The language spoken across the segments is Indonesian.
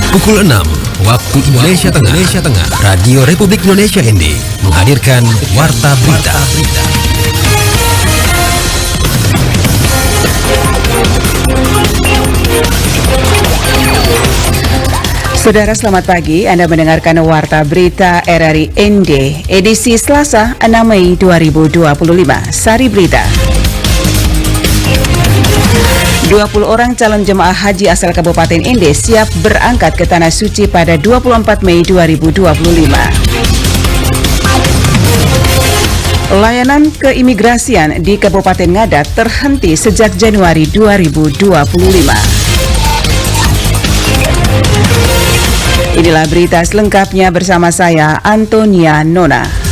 Pukul 6 waktu Indonesia Tengah. Radio Republik Indonesia ND menghadirkan Warta Berita. Saudara, selamat pagi. Anda mendengarkan Warta Berita RRI ND edisi Selasa 6 Mei 2025. Sari Berita. 20 orang calon jemaah haji asal Kabupaten ND siap berangkat ke Tanah Suci pada 24 Mei 2025. Layanan keimigrasian di Kabupaten Ngada terhenti sejak Januari 2025. Inilah berita selengkapnya bersama saya, Antonia Nona.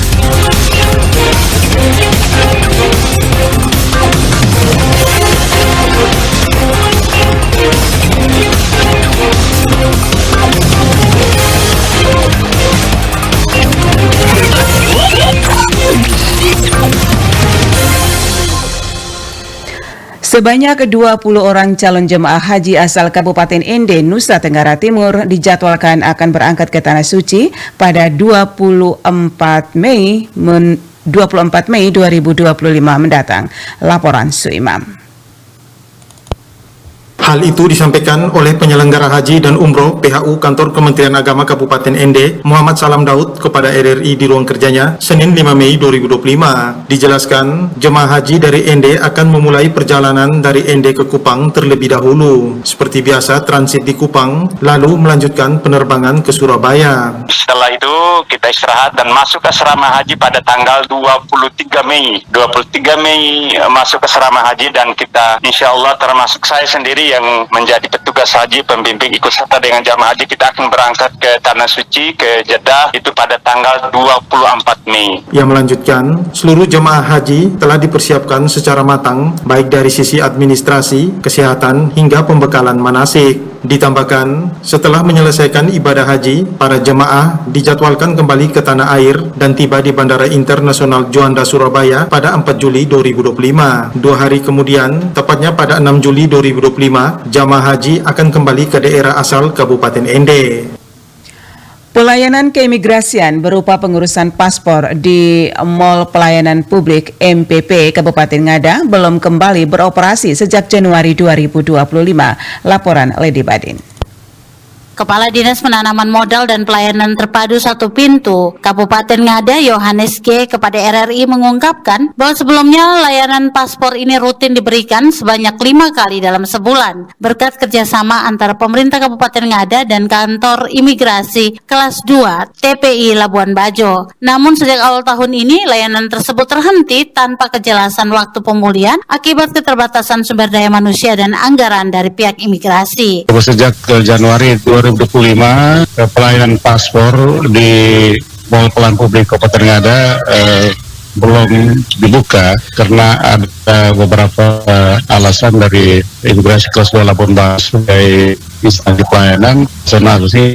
Sebanyak 20 orang calon jemaah haji asal Kabupaten ND, Nusa Tenggara Timur dijadwalkan akan berangkat ke Tanah Suci pada 24 Mei 2025 mendatang. Laporan Suimam. Hal itu disampaikan oleh penyelenggara haji dan umroh PHU Kantor Kementerian Agama Kabupaten ND, Muhammad Salam Daud kepada RRI di ruang kerjanya Senin 5 Mei 2025. Dijelaskan, jemaah haji dari ND akan memulai perjalanan dari ND ke Kupang terlebih dahulu. Seperti biasa transit di Kupang, lalu melanjutkan penerbangan ke Surabaya. Setelah itu kita istirahat dan masuk ke asrama haji pada tanggal 23 Mei. 23 Mei masuk ke asrama haji dan kita insya Allah termasuk saya sendiri yang menjadi petugas haji pembimbing ikut serta dengan jamaah haji, kita akan berangkat ke Tanah Suci, ke Jeddah itu pada tanggal 24 Mei. Ia melanjutkan, seluruh jemaah haji telah dipersiapkan secara matang baik dari sisi administrasi, kesehatan hingga pembekalan manasik. Ditambahkan, setelah menyelesaikan ibadah haji, para jemaah dijadwalkan kembali ke tanah air dan tiba di Bandara Internasional Juanda Surabaya pada 4 Juli 2025. 2 hari kemudian, tepatnya pada 6 Juli 2025, jamaah haji akan kembali ke daerah asal Kabupaten ND. Pelayanan keimigrasian berupa pengurusan paspor di Mall Pelayanan Publik MPP Kabupaten Ngada belum kembali beroperasi sejak Januari 2025. Laporan Lady Badin. Kepala Dinas Penanaman Modal dan Pelayanan Terpadu Satu Pintu Kabupaten Ngada Yohanes G kepada RRI mengungkapkan bahwa sebelumnya layanan paspor ini rutin diberikan sebanyak 5 kali dalam sebulan berkat kerjasama antara pemerintah Kabupaten Ngada dan kantor imigrasi kelas 2 TPI Labuan Bajo. Namun sejak awal tahun ini layanan tersebut terhenti tanpa kejelasan waktu pemulihan akibat keterbatasan sumber daya manusia dan anggaran dari pihak imigrasi. Sejak Januari 2025 pelayanan paspor di Mall Pelayanan Publik Kabupaten Ngada belum dibuka karena ada beberapa alasan dari imigrasi kelas 2 Labuan Bajo sebagai instansi pelayanan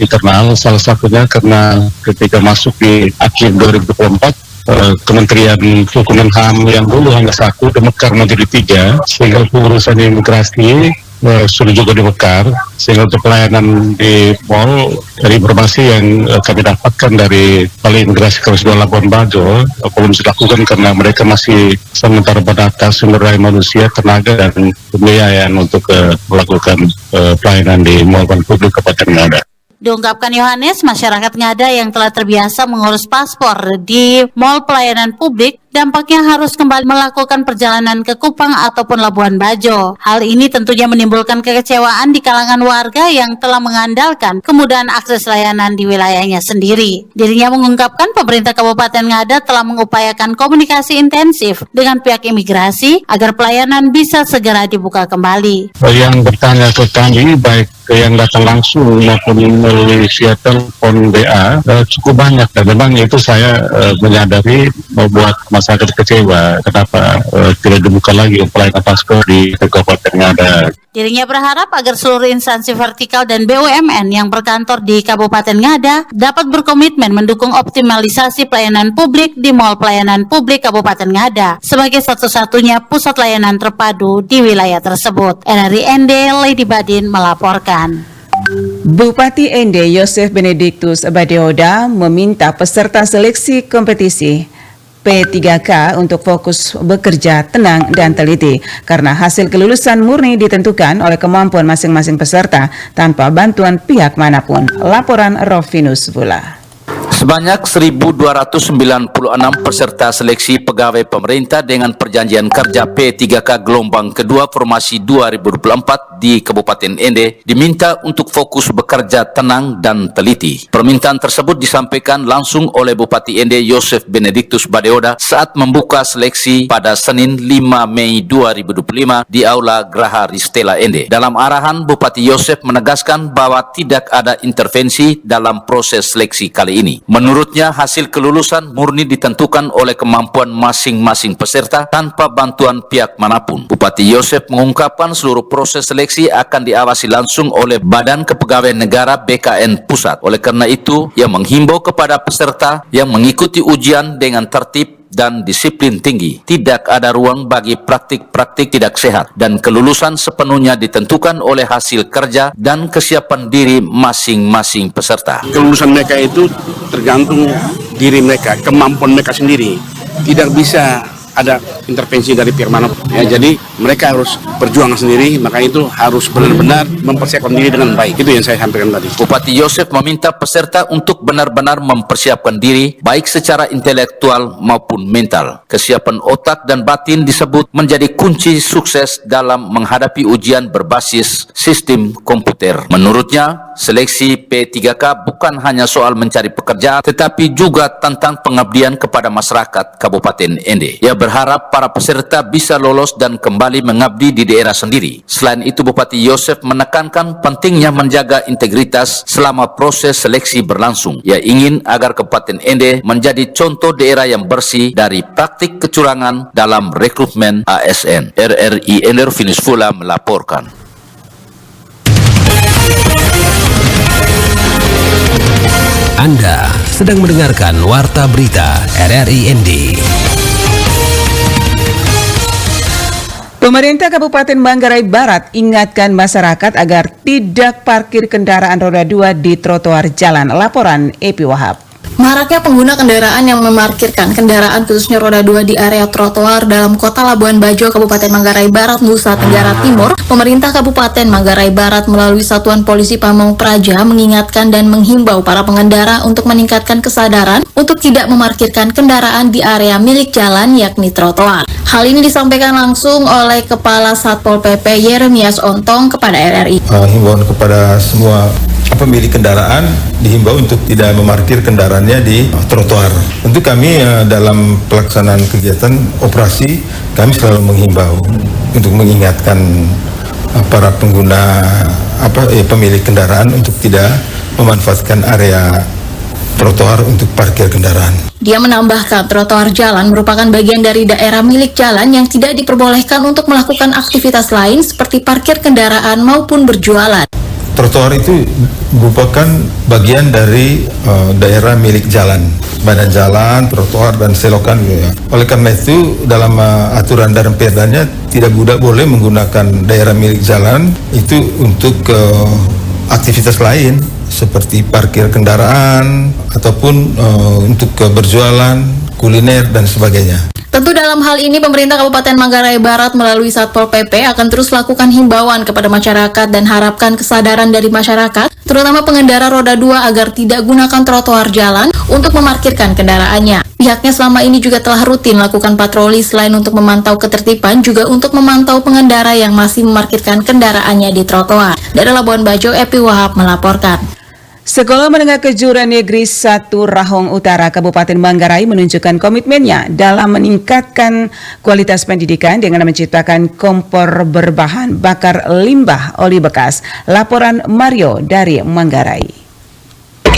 internal, salah satunya karena ketika masuk di akhir 2024 Kementerian Hukum dan HAM yang dulu hanya 1 dimekar menjadi 3 sehingga pengurusan imigrasi sudah juga dibekar, sehingga untuk pelayanan di mall dari informasi yang kami dapatkan dari Balai Imigrasi Kelas 2 Labuan Bajo belum dilakukan karena mereka masih sementara batas sumber daya manusia, tenaga dan pembiayaan untuk melakukan pelayanan di mall publik Kabupaten Ngada. Diungkapkan Yohanes, masyarakat Ngada yang telah terbiasa mengurus paspor di Mall Pelayanan Publik dampaknya harus kembali melakukan perjalanan ke Kupang ataupun Labuan Bajo. Hal ini tentunya menimbulkan kekecewaan di kalangan warga yang telah mengandalkan kemudahan akses layanan di wilayahnya sendiri. Dirinya mengungkapkan pemerintah Kabupaten Ngada telah mengupayakan komunikasi intensif dengan pihak imigrasi agar pelayanan bisa segera dibuka kembali. Yang bertanya ke kami, baik yang datang langsung maupun melalui via telepon BA cukup banyak, dan memang itu saya menyadari membuat masyarakat kecewa kenapa tidak dibuka lagi pelayanan paspor di Kabupaten Ngada. Dirinya berharap agar seluruh instansi vertikal dan BUMN yang berkantor di Kabupaten Ngada dapat berkomitmen mendukung optimalisasi pelayanan publik di Mall Pelayanan Publik Kabupaten Ngada sebagai satu-satunya pusat layanan terpadu di wilayah tersebut. RRI ND Lady Badin melaporkan. Bupati Ende Yosef Benedictus Badeoda meminta peserta seleksi kompetisi P3K untuk fokus bekerja tenang dan teliti karena hasil kelulusan murni ditentukan oleh kemampuan masing-masing peserta tanpa bantuan pihak manapun. Laporan Rovinus Bula. Sebanyak 1.296 peserta seleksi pegawai pemerintah dengan perjanjian kerja P3K gelombang kedua formasi 2024 di Kabupaten Ende diminta untuk fokus bekerja tenang dan teliti. Permintaan tersebut disampaikan langsung oleh Bupati Ende Yosef Benedictus Badeoda saat membuka seleksi pada Senin 5 Mei 2025 di Aula Graha Ristela Ende. Dalam arahan, Bupati Yosef menegaskan bahwa tidak ada intervensi dalam proses seleksi kali ini. Menurutnya, hasil kelulusan murni ditentukan oleh kemampuan masing-masing peserta tanpa bantuan pihak manapun. Bupati Yosef mengungkapkan seluruh proses seleksi akan diawasi langsung oleh Badan Kepegawaian Negara BKN Pusat. Oleh karena itu, ia menghimbau kepada peserta yang mengikuti ujian dengan tertib dan disiplin tinggi. Tidak ada ruang bagi praktik-praktik tidak sehat dan kelulusan sepenuhnya ditentukan oleh hasil kerja dan kesiapan diri masing-masing peserta. Kelulusan mereka itu tergantung diri mereka, kemampuan mereka sendiri. Tidak bisa ada intervensi dari pihak manapun. Ya, jadi mereka harus berjuang sendiri, maka itu harus benar-benar mempersiapkan diri dengan baik. Itu yang saya sampaikan tadi. Bupati Yosef meminta peserta untuk benar-benar mempersiapkan diri, baik secara intelektual maupun mental. Kesiapan otak dan batin disebut menjadi kunci sukses dalam menghadapi ujian berbasis sistem komputer. Menurutnya, seleksi P3K bukan hanya soal mencari pekerjaan, tetapi juga tentang pengabdian kepada masyarakat Kabupaten Ende. Ia berharap para peserta bisa lolos dan kembali mengabdi di daerah sendiri. Selain itu, Bupati Yosef menekankan pentingnya menjaga integritas selama proses seleksi berlangsung. Ia ingin agar Kabupaten Ende menjadi contoh daerah yang bersih dari praktik kecurangan dalam rekrutmen ASN. RRI Ende Rovinus Bula melaporkan. Anda sedang mendengarkan Warta Berita RRI ND. Pemerintah Kabupaten Manggarai Barat ingatkan masyarakat agar tidak parkir kendaraan roda 2 di trotoar jalan. Laporan Epi Wahab. Maraknya pengguna kendaraan yang memarkirkan kendaraan khususnya roda 2 di area trotoar dalam kota Labuan Bajo, Kabupaten Manggarai Barat, Nusa Tenggara Timur, pemerintah Kabupaten Manggarai Barat melalui Satuan Polisi Pamong Praja mengingatkan dan menghimbau para pengendara untuk meningkatkan kesadaran untuk tidak memarkirkan kendaraan di area milik jalan yakni trotoar. Hal ini disampaikan langsung oleh Kepala Satpol PP Yeremias Ontong kepada RRI. Himbauan kepada semua pemilik kendaraan dihimbau untuk tidak memarkir kendaraannya di trotoar. Tentu kami dalam pelaksanaan kegiatan operasi kami selalu menghimbau untuk mengingatkan para pengguna pemilik kendaraan untuk tidak memanfaatkan area trotoar untuk parkir kendaraan. Dia menambahkan trotoar jalan merupakan bagian dari daerah milik jalan yang tidak diperbolehkan untuk melakukan aktivitas lain seperti parkir kendaraan maupun berjualan. Trotoar itu merupakan bagian dari daerah milik jalan, badan jalan, trotoar dan selokan gitu ya. Oleh karena itu dalam aturan dan perdanya tidak boleh menggunakan daerah milik jalan itu untuk aktivitas lain seperti parkir kendaraan ataupun untuk berjualan, kuliner dan sebagainya. Tentu dalam hal ini pemerintah Kabupaten Manggarai Barat melalui Satpol PP akan terus lakukan himbauan kepada masyarakat dan harapkan kesadaran dari masyarakat, terutama pengendara roda 2 agar tidak gunakan trotoar jalan untuk memarkirkan kendaraannya. Pihaknya selama ini juga telah rutin lakukan patroli selain untuk memantau ketertiban, juga untuk memantau pengendara yang masih memarkirkan kendaraannya di trotoar. Dari Labuan Bajo, Epi Wahab melaporkan. Sekolah Menengah Kejuruan Negeri 1 Rahong Utara Kabupaten Manggarai menunjukkan komitmennya dalam meningkatkan kualitas pendidikan dengan menciptakan kompor berbahan bakar limbah oli bekas. Laporan Mario dari Manggarai.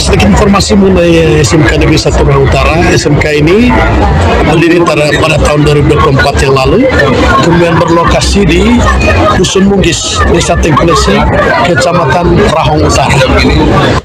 sedikit informasi mengenai SMK Negeri 1 Rahang Utara. SMK ini berdiri pada tahun 2024 yang lalu, kemudian berlokasi di Dusun Munggis, Desa Tengkulese, Kecamatan Rahang Utara.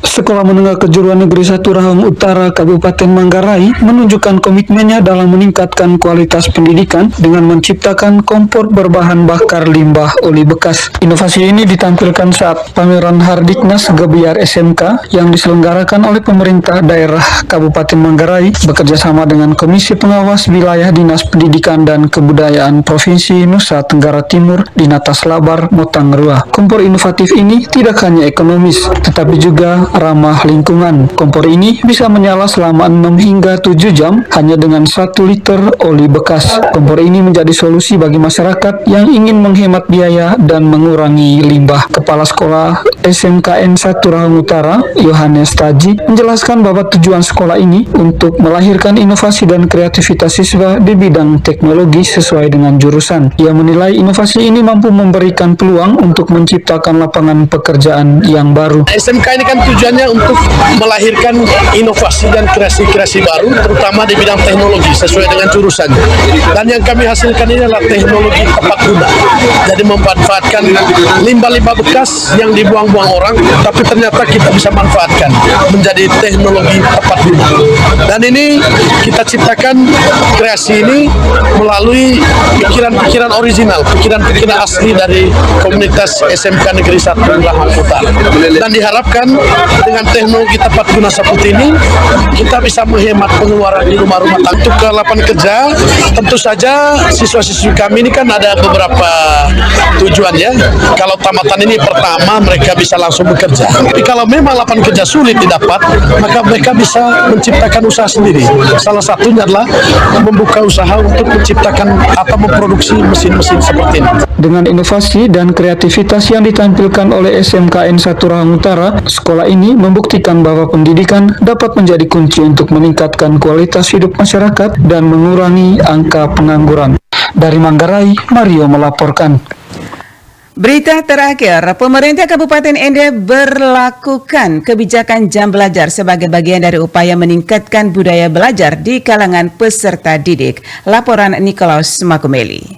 Sekolah Menengah Kejuruan Negeri 1 Rahang Utara Kabupaten Manggarai menunjukkan komitmennya dalam meningkatkan kualitas pendidikan dengan menciptakan kompor berbahan bakar limbah oli bekas. Inovasi ini ditampilkan saat pameran Hardiknas Gebiar SMK yang diselenggarakan oleh pemerintah daerah Kabupaten Manggarai bekerjasama dengan Komisi Pengawas Wilayah Dinas Pendidikan dan Kebudayaan Provinsi Nusa Tenggara Timur di Natas Labar, Motangrua. Kompor inovatif ini tidak hanya ekonomis, tetapi juga ramah lingkungan. Kompor ini bisa menyala selama 6 hingga 7 jam hanya dengan 1 liter oli bekas. Kompor ini menjadi solusi bagi masyarakat yang ingin menghemat biaya dan mengurangi limbah. Kepala Sekolah SMKN 1 Rahang Utara, Yohanes Taji, menjelaskan bahwa tujuan sekolah ini untuk melahirkan inovasi dan kreativitas siswa di bidang teknologi sesuai dengan jurusan. Ia menilai inovasi ini mampu memberikan peluang untuk menciptakan lapangan pekerjaan yang baru. SMK ini kan tujuannya untuk melahirkan inovasi dan kreasi-kreasi baru, terutama di bidang teknologi sesuai dengan jurusan. Dan yang kami hasilkan ini adalah teknologi tepat guna. Jadi memanfaatkan limbah-limbah bekas yang dibuang-buang orang, tapi ternyata kita bisa manfaatkan menjadi teknologi tepat guna. Dan ini kita ciptakan kreasi ini melalui pikiran-pikiran original, pikiran-pikiran asli dari komunitas SMK Negeri 1 Rahang Utara. Dan diharapkan dengan teknologi tepat guna seperti ini, kita bisa menghemat pengeluaran di rumah-rumah tangga. Untuk ke lapangan kerja, tentu saja siswa-siswi kami ini kan ada beberapa tujuan ya. Kalau tamatan ini pertama mereka bisa langsung bekerja. Tapi kalau memang lapangan kerja sulit didapat, maka mereka bisa menciptakan usaha sendiri. Salah satunya adalah membuka usaha untuk menciptakan atau memproduksi mesin-mesin seperti ini. Dengan inovasi dan kreativitas yang ditampilkan oleh SMKN 1 Rahang Utara, sekolah ini membuktikan bahwa pendidikan dapat menjadi kunci untuk meningkatkan kualitas hidup masyarakat dan mengurangi angka pengangguran. Dari Manggarai, Mario melaporkan. Berita terakhir, pemerintah Kabupaten Ende berlakukan kebijakan jam belajar sebagai bagian dari upaya meningkatkan budaya belajar di kalangan peserta didik. Laporan Nikolaus Makumeli.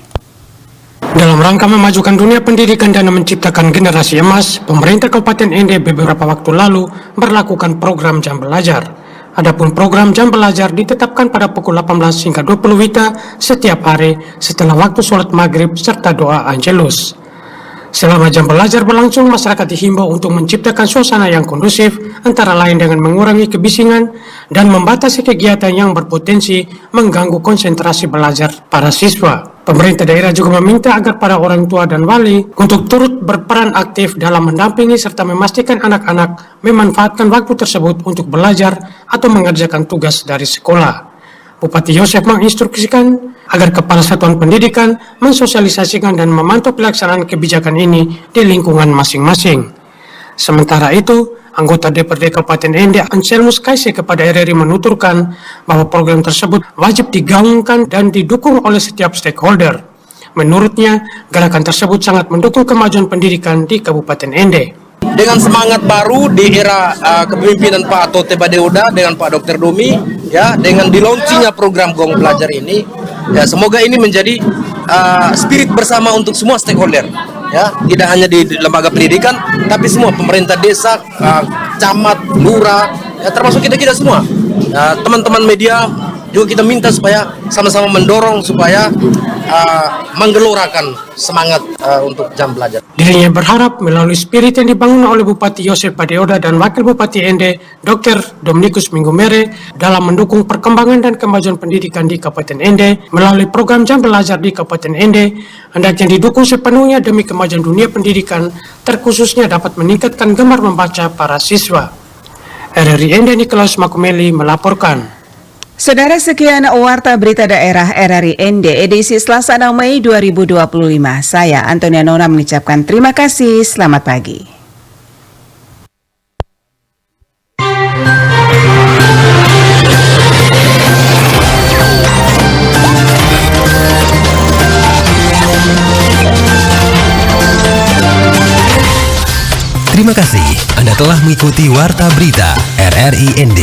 Dalam rangka memajukan dunia pendidikan dan menciptakan generasi emas, pemerintah Kabupaten Ende beberapa waktu lalu berlakukan program jam belajar. Adapun program jam belajar ditetapkan pada pukul 18 hingga 20 WITA setiap hari setelah waktu sholat maghrib serta doa Angelus. Selama jam belajar berlangsung, masyarakat dihimbau untuk menciptakan suasana yang kondusif, antara lain dengan mengurangi kebisingan dan membatasi kegiatan yang berpotensi mengganggu konsentrasi belajar para siswa. Pemerintah daerah juga meminta agar para orang tua dan wali untuk turut berperan aktif dalam mendampingi serta memastikan anak-anak memanfaatkan waktu tersebut untuk belajar atau mengerjakan tugas dari sekolah. Bupati Yosef menginstruksikan agar Kepala Satuan Pendidikan mensosialisasikan dan memantau pelaksanaan kebijakan ini di lingkungan masing-masing. Sementara itu, anggota DPRD Kabupaten Ende Anselmus Kaise kepada RRI menuturkan bahwa program tersebut wajib digaungkan dan didukung oleh setiap stakeholder. Menurutnya, gerakan tersebut sangat mendukung kemajuan pendidikan di Kabupaten Ende. Dengan semangat baru di era kepemimpinan Pak Atote Badeoda dengan Pak Dr. Domi, ya, dengan dilaunchingnya program Gong Belajar ini, ya, semoga ini menjadi spirit bersama untuk semua stakeholder, ya, tidak hanya di lembaga pendidikan, tapi semua pemerintah desa, camat, lurah, ya, termasuk kita semua, teman-teman media juga kita minta supaya sama-sama mendorong supaya menggelorakan semangat untuk jam belajar. Dirinya berharap melalui spirit yang dibangun oleh Bupati Yosef Badeoda dan Wakil Bupati Ende, Dr. Dominikus Minggumere, dalam mendukung perkembangan dan kemajuan pendidikan di Kabupaten Ende melalui program jam belajar di Kabupaten Ende, hendaknya didukung sepenuhnya demi kemajuan dunia pendidikan, terkhususnya dapat meningkatkan gemar membaca para siswa. RRI Ende Nikolaus Makumeli melaporkan. Saudara, sekian Warta Berita Daerah RRI Ende edisi Selasa 6 Mei 2025. Saya Antonia Nona mengucapkan terima kasih. Selamat pagi. Terima kasih Anda telah mengikuti Warta Berita RRI ND.